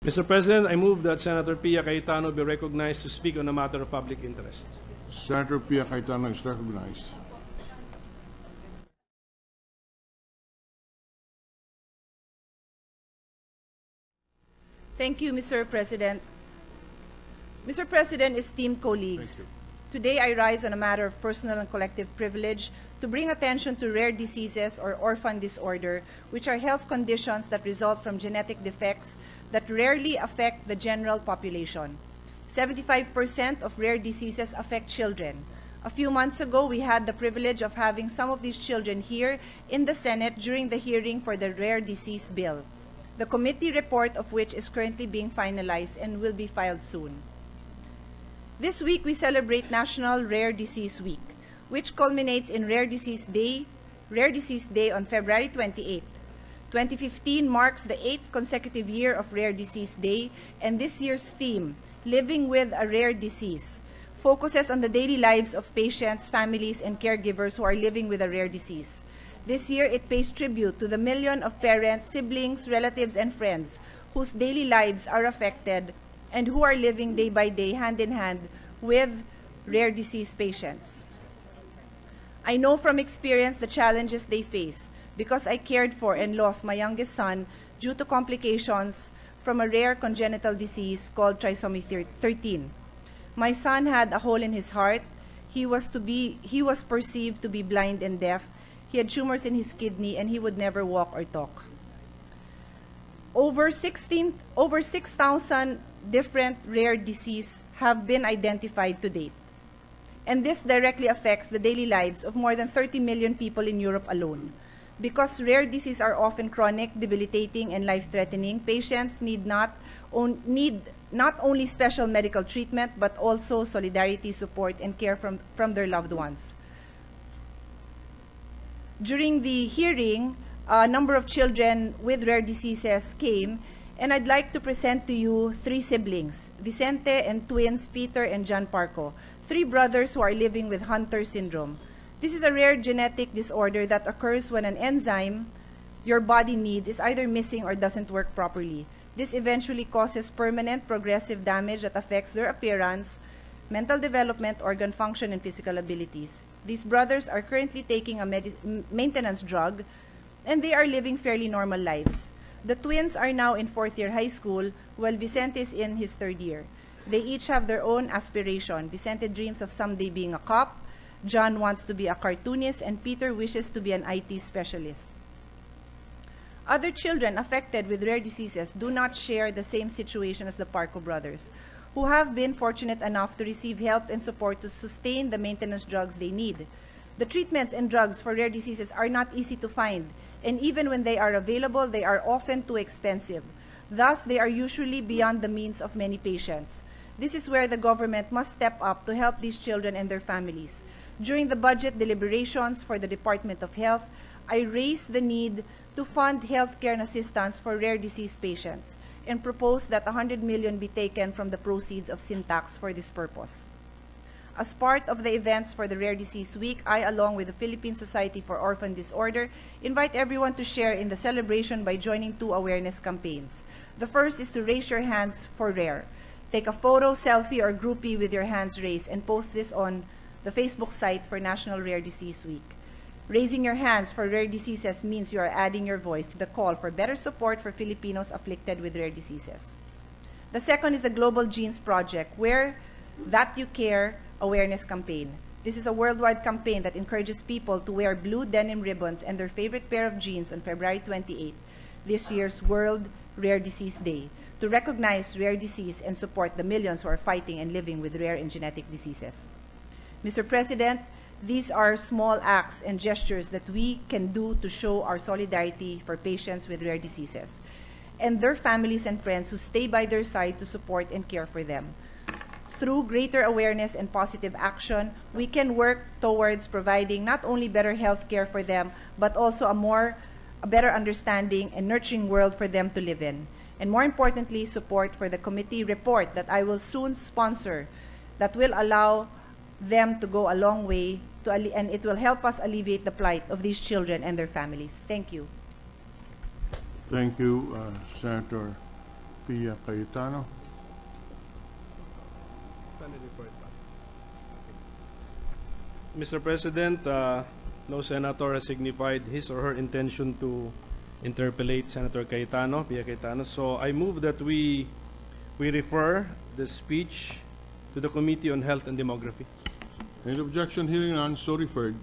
Mr. President, I move that Senator Pia Cayetano be recognized to speak on a matter of public interest. Senator Pia Cayetano is recognized. Thank you, Mr. President. Mr. President, esteemed colleagues, today I rise on a matter of personal and collective privilege to bring attention to rare diseases or orphan disorder, which are health conditions that result from genetic defects that rarely affect the general population. 75% of rare diseases affect children. A few months ago, we had the privilege of having some of these children here in the Senate during the hearing for the Rare Disease Bill, the committee report of which is currently being finalized and will be filed soon. This week, we celebrate National Rare Disease Week, which culminates in Rare Disease Day on February 28. 2015 marks the 8th consecutive year of Rare Disease Day, and this year's theme, Living with a Rare Disease, focuses on the daily lives of patients, families, and caregivers who are living with a rare disease. This year, it pays tribute to the million of parents, siblings, relatives, and friends whose daily lives are affected and who are living day by day, hand in hand, with rare disease patients. I know from experience the challenges they face because I cared for and lost my youngest son due to complications from a rare congenital disease called trisomy 13. My son had a hole in his heart. He was perceived to be blind and deaf. He had tumors in his kidney, and he would never walk or talk. Over 6,000 different rare diseases have been identified to date. And this directly affects the daily lives of more than 30 million people in Europe alone. Because rare diseases are often chronic, debilitating, and life-threatening, patients need not only special medical treatment, but also solidarity, support, and care from their loved ones. During the hearing, a number of children with rare diseases came, and I'd like to present to you 3 siblings, Vicente and twins Peter and John Parco, 3 brothers who are living with Hunter syndrome. This is a rare genetic disorder that occurs when an enzyme your body needs is either missing or doesn't work properly. This eventually causes permanent progressive damage that affects their appearance, mental development, organ function, and physical abilities. These brothers are currently taking a maintenance drug, and they are living fairly normal lives. The twins are now in 4th year high school, while Vicente is in his 3rd year. They each have their own aspiration. Vicente dreams of someday being a cop, John wants to be a cartoonist, and Peter wishes to be an IT specialist. Other children affected with rare diseases do not share the same situation as the Parco brothers, who have been fortunate enough to receive help and support to sustain the maintenance drugs they need. The treatments and drugs for rare diseases are not easy to find, and even when they are available, they are often too expensive. Thus, they are usually beyond the means of many patients. This is where the government must step up to help these children and their families. During the budget deliberations for the Department of Health, I raised the need to fund healthcare and assistance for rare disease patients and proposed that 100 million be taken from the proceeds of sin tax for this purpose. As part of the events for the Rare Disease Week, I, along with the Philippine Society for Orphan Disorder, invite everyone to share in the celebration by joining 2 awareness campaigns. The first is to raise your hands for rare. Take a photo, selfie, or groupie with your hands raised and post this on the Facebook site for National Rare Disease Week. Raising your hands for rare diseases means you are adding your voice to the call for better support for Filipinos afflicted with rare diseases. The second is the Global Genes Project, where That You Care awareness campaign. This is a worldwide campaign that encourages people to wear blue denim ribbons and their favorite pair of jeans on February 28, this year's World Rare Disease Day, to recognize rare disease and support the millions who are fighting and living with rare and genetic diseases. Mr. President, these are small acts and gestures that we can do to show our solidarity for patients with rare diseases and their families and friends who stay by their side to support and care for them. Through greater awareness and positive action, we can work towards providing not only better health care for them, but also a better understanding and nurturing world for them to live in. And more importantly, support for the committee report that I will soon sponsor that will allow them to go a long way, and it will help us alleviate the plight of these children and their families. Thank you. Thank you, Senator Pia Cayetano. Mr. President, no senator has signified his or her intention to interpellate Senator Cayetano, Pia Cayetano. So I move that we refer the speech to the Committee on Health and Demography. Any objection? Hearing none, so referred.